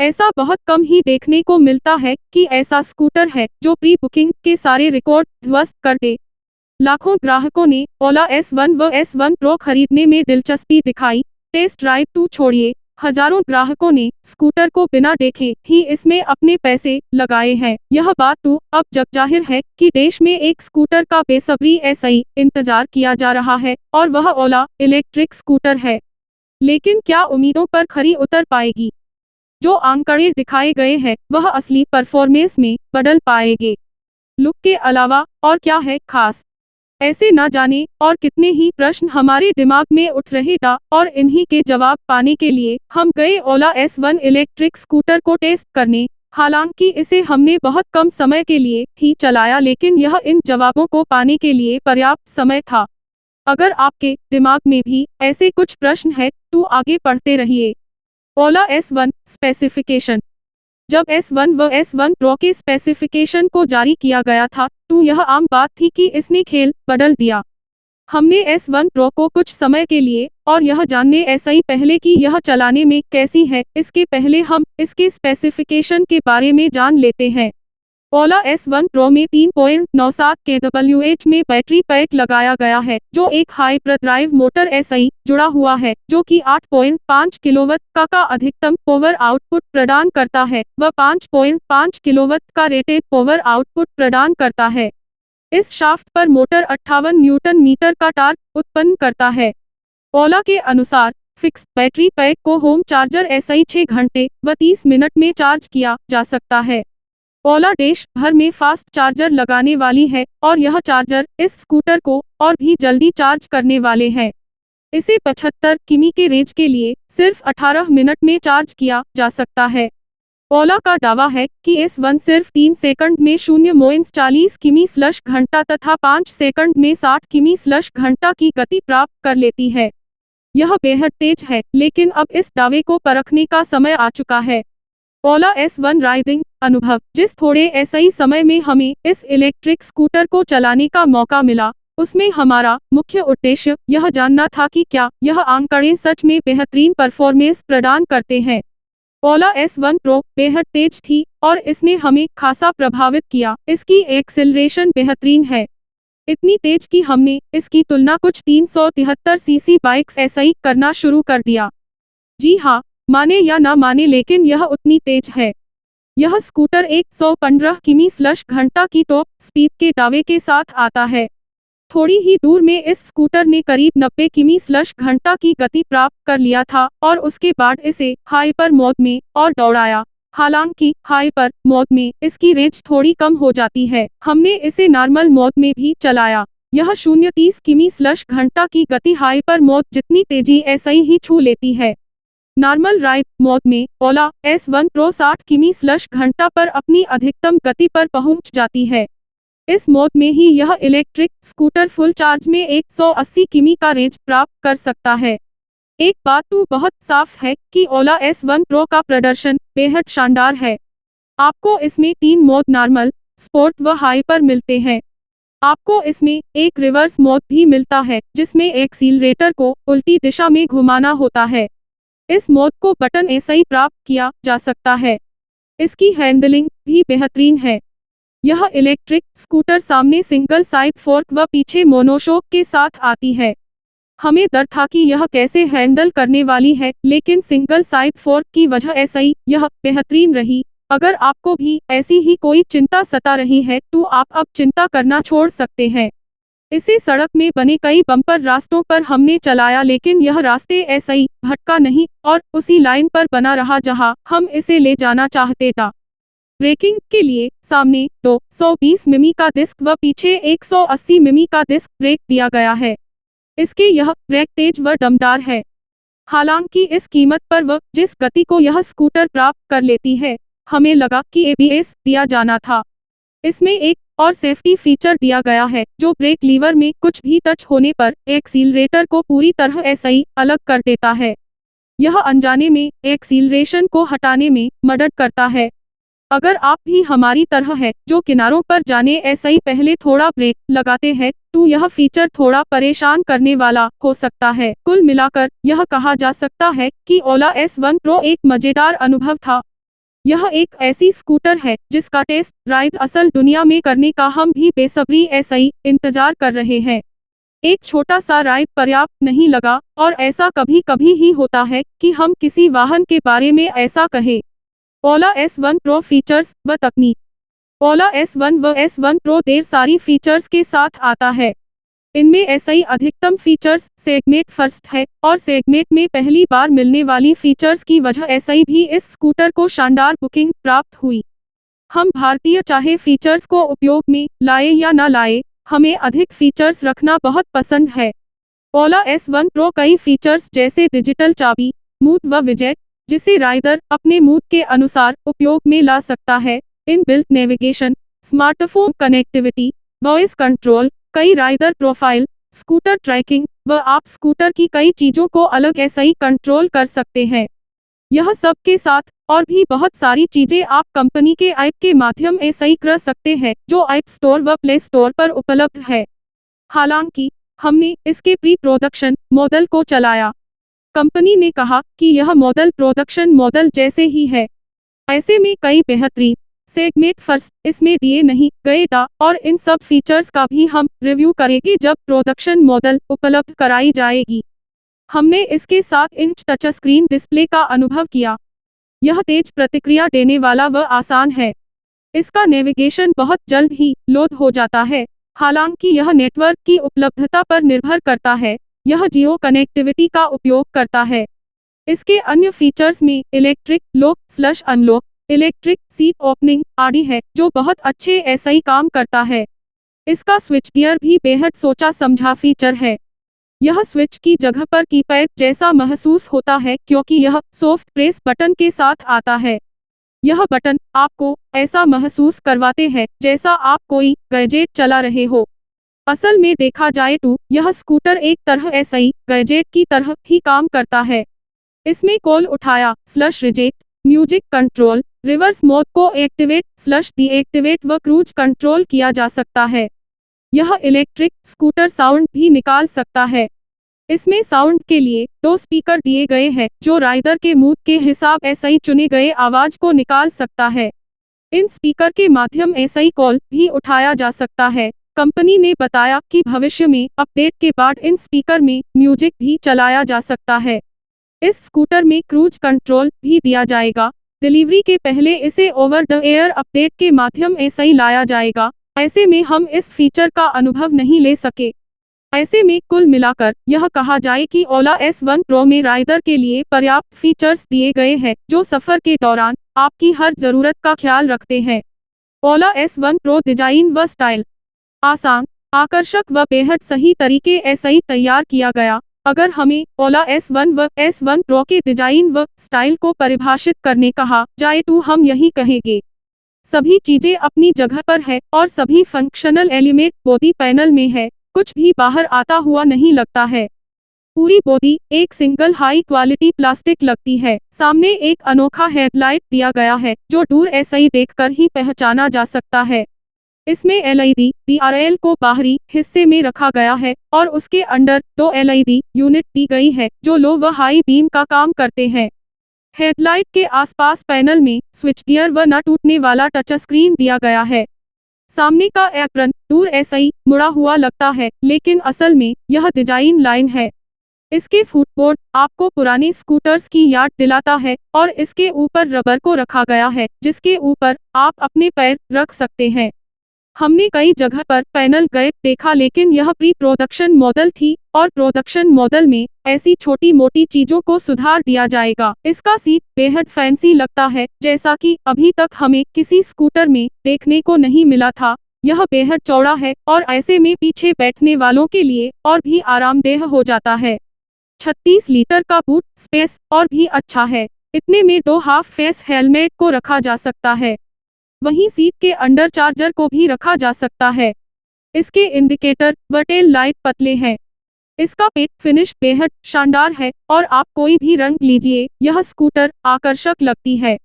ऐसा बहुत कम ही देखने को मिलता है कि ऐसा स्कूटर है जो प्री बुकिंग के सारे रिकॉर्ड ध्वस्त कर दे। लाखों ग्राहकों ने ओला S1 व S1 प्रो खरीदने में दिलचस्पी दिखाई। टेस्ट ड्राइव तो छोड़िए, हजारों ग्राहकों ने स्कूटर को बिना देखे ही इसमें अपने पैसे लगाए हैं। यह बात तो अब जगजाहिर है कि देश में एक स्कूटर का बेसब्री ऐसा ही इंतजार किया जा रहा है और वह ओला इलेक्ट्रिक स्कूटर है। लेकिन क्या उम्मीदों पर खरी उतर पाएगी? जो आंकड़े दिखाए गए हैं वह असली परफॉर्मेंस में बदल पाएंगे? लुक के अलावा और क्या है खास? ऐसे न जाने और कितने ही प्रश्न हमारे दिमाग में उठ रहे था और इन्हीं के जवाब पाने के लिए हम गए ओला S1 इलेक्ट्रिक स्कूटर को टेस्ट करने। हालांकि इसे हमने बहुत कम समय के लिए ही चलाया, लेकिन यह इन जवाबों को पाने के लिए पर्याप्त समय था। अगर आपके दिमाग में भी ऐसे कुछ प्रश्न है तो आगे पढ़ते रहिए। ओला S1 स्पेसिफिकेशन। जब S1 व S1 प्रो के स्पेसिफिकेशन को जारी किया गया था तो यह आम बात थी कि इसने खेल बदल दिया। हमने S1 प्रो को कुछ समय के लिए और यह जानने ऐसा ही पहले कि यह चलाने में कैसी है, इसके पहले हम इसके स्पेसिफिकेशन के बारे में जान लेते हैं। ओला S1 प्रो में 3.97 kWh में बैटरी पैक लगाया गया है जो एक हाइब्रिड ड्राइव मोटर एसआई जुड़ा हुआ है जो कि 8.5 किलोवाट का अधिकतम पावर आउटपुट प्रदान करता है व 5.5 किलोवाट का रेटेड पावर आउटपुट प्रदान करता है। इस शाफ्ट पर मोटर 58 न्यूटन मीटर का टॉर्क उत्पन्न करता है। ओला के अनुसार फिक्स बैटरी पैक को होम चार्जर एसआई 6 घंटे व 30 मिनट में चार्ज किया जा सकता है। ओला देश भर में फास्ट चार्जर लगाने वाली है और यह चार्जर इस स्कूटर को और भी जल्दी चार्ज करने वाले हैं। इसे 75 किमी के रेंज के लिए सिर्फ 18 मिनट में चार्ज किया जा सकता है। ओला का दावा है कि S1 सिर्फ 3 सेकंड में 0-40 किमी/घंटा तथा 5 सेकंड में 60 किमी/घंटा की गति प्राप्त कर लेती है। यह बेहद तेज है, लेकिन अब इस दावे को परखने का समय आ चुका है। ओला S1 राइडिंग अनुभव। जिस थोड़े ऐसा ही समय में हमें इस इलेक्ट्रिक स्कूटर को चलाने का मौका मिला, उसमें हमारा मुख्य उद्देश्य यह जानना था कि क्या यह आंकड़े सच में बेहतरीन परफॉर्मेंस प्रदान करते हैं। ओला S1 प्रो बेहद तेज थी और इसने हमें खासा प्रभावित किया। इसकी एक्सेलरेशन बेहतरीन है, इतनी तेज कि हमने इसकी तुलना कुछ 373 सीसी बाइक्स ऐसा ही करना शुरू कर दिया। जी हाँ, माने या ना माने, लेकिन यह उतनी तेज है। यह स्कूटर 115 किमी/घंटा की टॉप स्पीड के दावे के साथ आता है। थोड़ी ही दूर में इस स्कूटर ने करीब 90 किमी/घंटा की गति प्राप्त कर लिया था और उसके बाद इसे हाइपर मोड में और दौड़ाया। हालांकि हाइपर मोड में इसकी रेंज थोड़ी कम हो जाती है। हमने इसे नॉर्मल मोड में भी चलाया। यह 0-30 किमी/घंटा की गति हाइपर मोड जितनी तेजी ऐसा ही छू लेती है। नॉर्मल राइड मोड में ओला S1 प्रो 60 किमी/घंटा पर अपनी अधिकतम गति पर पहुंच जाती है। इस मोड में ही यह इलेक्ट्रिक स्कूटर फुल चार्ज में 180 किमी का रेंज प्राप्त कर सकता है। एक बात तो बहुत साफ है कि ओला S1 प्रो का प्रदर्शन बेहद शानदार है। आपको इसमें 3 मोड नॉर्मल, स्पोर्ट व हाइपर मिलते हैं। आपको इसमें एक रिवर्स मोड भी मिलता है जिसमें एक्सीलरेटर को उल्टी दिशा में घुमाना होता है। इस मोड को बटन ऐसा ही प्राप्त किया जा सकता है। इसकी हैंडलिंग भी बेहतरीन है। यह इलेक्ट्रिक स्कूटर सामने सिंगल साइड फोर्क व पीछे मोनोशॉक के साथ आती है। हमें डर था कि यह कैसे हैंडल करने वाली है, लेकिन सिंगल साइड फोर्क की वजह ऐसा ही यह बेहतरीन रही। अगर आपको भी ऐसी ही कोई चिंता सता रही है तो आप अब चिंता करना छोड़ सकते हैं। इसे सड़क में बने कई बम्पर रास्तों पर हमने चलाया, लेकिन यह रास्ते ऐसा ही भटका नहीं और उसी लाइन पर बना रहा जहां हम इसे ले जाना चाहते थे। ब्रेकिंग के लिए सामने 220 मिमी का डिस्क व पीछे 180 मिमी का डिस्क ब्रेक दिया गया है। इसके यह ब्रेक तेज व दमदार है। हालांकि इस कीमत पर व जिस गति को यह स्कूटर प्राप्त कर लेती है, हमें लगा कि ABS दिया जाना था। इसमें एक और सेफ्टी फीचर दिया गया है जो ब्रेक लीवर में कुछ भी टच होने पर एक्सीलरेटर को पूरी तरह ऐसा ही अलग कर देता है। यह अनजाने में एक्सीलरेशन को हटाने में मदद करता है। अगर आप भी हमारी तरह है जो किनारों पर जाने ऐसा ही पहले थोड़ा ब्रेक लगाते हैं तो यह फीचर थोड़ा परेशान करने वाला हो सकता है। कुल मिलाकर यह कहा जा सकता है कि ओला S1 Pro एक मजेदार अनुभव था। यह एक ऐसी स्कूटर है जिसका टेस्ट राइड असल दुनिया में करने का हम भी बेसब्री ऐसा ही इंतजार कर रहे हैं। एक छोटा सा राइड पर्याप्त नहीं लगा और ऐसा कभी कभी ही होता है कि हम किसी वाहन के बारे में ऐसा कहें। ओला S1 Pro फीचर्स व तकनीक। ओला S1 व S1 Pro ढेर सारी फीचर्स के साथ आता है। इनमें ऐसा अधिकतम फीचर्स सेगमेंट फर्स्ट है और सेगमेंट में पहली बार मिलने वाली फीचर्स की वजह ऐसा ही भी इस स्कूटर को शानदार बुकिंग प्राप्त हुई। हम भारतीय चाहे फीचर्स को उपयोग में लाए या न लाए, हमें अधिक फीचर्स रखना बहुत पसंद है। ओला S1 Pro कई फीचर्स जैसे डिजिटल चाबी, मूड व विजेट, जिसे राइडर अपने मूड के अनुसार उपयोग में ला सकता है, in built navigation, smartphone connectivity, voice control, कई राइडर प्रोफाइल, स्कूटर ट्रैकिंग व आप स्कूटर की कई चीजों को अलग ऐसा ही कंट्रोल कर सकते हैं। यह सब के साथ और भी बहुत सारी चीजें आप कंपनी के ऐप के माध्यम ऐसा ही कर सकते हैं जो ऐप स्टोर व प्ले स्टोर पर उपलब्ध है। हालांकि हमने इसके प्री प्रोडक्शन मॉडल को चलाया। कंपनी ने कहा कि यह मॉडल प्रोडक्शन मॉडल जैसे ही है। ऐसे में कई बेहतरीन सेगमेंट फर्स्ट इसमें दिए नहीं गए था और इन सब फीचर्स का भी हम रिव्यू करेंगे जब प्रोडक्शन मॉडल उपलब्ध कराई जाएगी। हमने इसके साथ इंच टच स्क्रीन डिस्प्ले का अनुभव किया। यह तेज प्रतिक्रिया देने वाला व आसान है। इसका नेविगेशन बहुत जल्द ही लोड हो जाता है। हालांकि यह नेटवर्क की उपलब्धता पर निर्भर करता है। यह जियो कनेक्टिविटी का उपयोग करता है। इसके अन्य फीचर्स में electric lock slash unlock, electric seat opening आदि है जो बहुत अच्छे ऐसा ही काम करता है। इसका स्विच गियर भी बेहद सोचा समझा फीचर है। यह स्विच की जगह पर कीपैड जैसा महसूस होता है क्योंकि यह सॉफ्ट प्रेस बटन के साथ आता है। यह बटन आपको ऐसा महसूस करवाते हैं जैसा आप कोई गैजेट चला रहे हो। असल में देखा जाए तो यह स्कूटर एक तरह ऐसा ही गैजेट की तरह ही काम करता है। इसमें कॉल उठाया slash reject, music control, reverse mode को एक्टिवेट स्लश डीएक्टिवेट व क्रूज कंट्रोल किया जा सकता है। यह इलेक्ट्रिक स्कूटर साउंड भी निकाल सकता है। इसमें साउंड के लिए 2 स्पीकर दिए गए हैं जो राइडर के मूड के हिसाब ऐसा ही चुने गए आवाज को निकाल सकता है। इन स्पीकर के माध्यम ऐसा ही कॉल भी उठाया जा सकता है। कंपनी ने बताया कि भविष्य में अपडेट के बाद इन स्पीकर में म्यूजिक भी चलाया जा सकता है। इस स्कूटर में क्रूज कंट्रोल भी दिया जाएगा। डिलीवरी के पहले इसे ओवर द एयर अपडेट के माध्यम ऐसा ही लाया जाएगा। ऐसे में हम इस फीचर का अनुभव नहीं ले सके। ऐसे में कुल मिलाकर यह कहा जाए कि ओला S1 Pro में राइडर के लिए पर्याप्त फीचर्स दिए गए हैं जो सफर के दौरान आपकी हर जरूरत का ख्याल रखते हैं। ओला S1 Pro डिजाइन व स्टाइल आसान, आकर्षक व बेहद सही तरीके ऐसा ही तैयार किया गया। अगर हमें ओला S1 व S1 Pro के डिजाइन व स्टाइल को परिभाषित करने कहा जाए तो हम यही कहेंगे। सभी चीजें अपनी जगह पर है और सभी फंक्शनल एलिमेंट बॉडी पैनल में है। कुछ भी बाहर आता हुआ नहीं लगता है। पूरी बॉडी एक सिंगल हाई क्वालिटी प्लास्टिक लगती है। सामने एक अनोखा हेडलाइट दिया गया है जो दूर ऐसा ही देखकर ही पहचाना जा सकता है। इसमें LED DRL को बाहरी हिस्से में रखा गया है और उसके अंदर 2 LED यूनिट दी गई है जो लो व हाई बीम का काम करते हैं। हेडलाइट के आसपास पैनल में स्विच गियर व न टूटने वाला टच स्क्रीन दिया गया है। सामने का एप्रन दूर ऐसा ही मुड़ा हुआ लगता है लेकिन असल में यह डिजाइन लाइन है। इसके फुटबोर्ड आपको पुरानी स्कूटर्स की याद दिलाता है और इसके ऊपर रबर को रखा गया है जिसके ऊपर आप अपने पैर रख सकते हैं। हमने कई जगह पर पैनल गैप देखा लेकिन यह प्री प्रोडक्शन मॉडल थी और प्रोडक्शन मॉडल में ऐसी छोटी मोटी चीजों को सुधार दिया जाएगा। इसका सीट बेहद फैंसी लगता है जैसा कि अभी तक हमें किसी स्कूटर में देखने को नहीं मिला था। यह बेहद चौड़ा है और ऐसे में पीछे बैठने वालों के लिए और भी आरामदेह हो जाता है। 36 लीटर का बूट स्पेस और भी अच्छा है। इतने में 2 हाफ फेस हेलमेट को रखा जा सकता है। वहीं सीट के अंडर चार्जर को भी रखा जा सकता है। इसके इंडिकेटर व टेल लाइट पतले हैं। इसका पेट फिनिश बेहद शानदार है और आप कोई भी रंग लीजिए यह स्कूटर आकर्षक लगती है।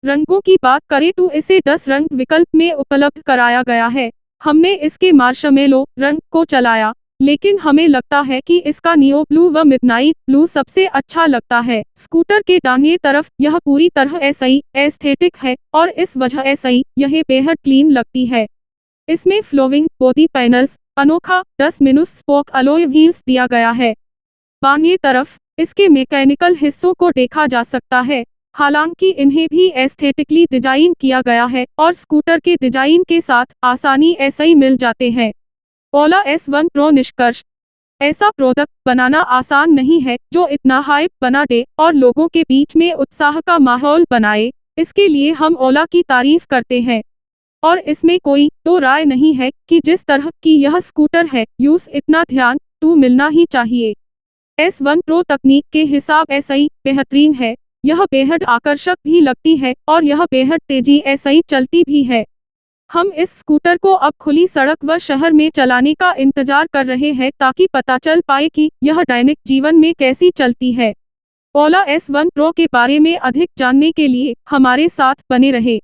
रंगों की बात करें तो इसे 10 रंग विकल्प में उपलब्ध कराया गया है। हमने इसके मार्शमेलो रंग को चलाया, लेकिन हमें लगता है कि इसका नियो ब्लू व मिडनाइट ब्लू सबसे अच्छा लगता है। स्कूटर के दाहिने तरफ यह पूरी तरह ऐसा एस्थेटिक है और इस वजह ऐसा यह बेहद क्लीन लगती है। इसमें फ्लोविंग बॉडी पैनल्स, अनोखा 10 मिनस स्पोक अलॉय व्हील्स दिया गया है। बाईं तरफ इसके मैकेनिकल हिस्सों को देखा जा सकता है, हालांकि इन्हें भी एस्थेटिकली डिजाइन किया गया है और स्कूटर के डिजाइन के साथ आसानी ऐसा ही मिल जाते हैं। ओला S1 प्रो निष्कर्ष। ऐसा प्रोडक्ट बनाना आसान नहीं है जो इतना हाइप बना दे और लोगों के बीच में उत्साह का माहौल बनाए। इसके लिए हम ओला की तारीफ करते हैं और इसमें कोई दो राय नहीं है कि जिस तरह की यह स्कूटर है, यूज इतना ध्यान तो मिलना ही चाहिए। S1 प्रो तकनीक के हिसाब ऐसा ही बेहतरीन है, यह बेहद आकर्षक भी लगती है और यह बेहद तेजी ऐसा ही चलती भी है। हम इस स्कूटर को अब खुली सड़क व शहर में चलाने का इंतजार कर रहे हैं ताकि पता चल पाए कि यह दैनिक जीवन में कैसी चलती है। ओला S1 प्रो के बारे में अधिक जानने के लिए हमारे साथ बने रहे।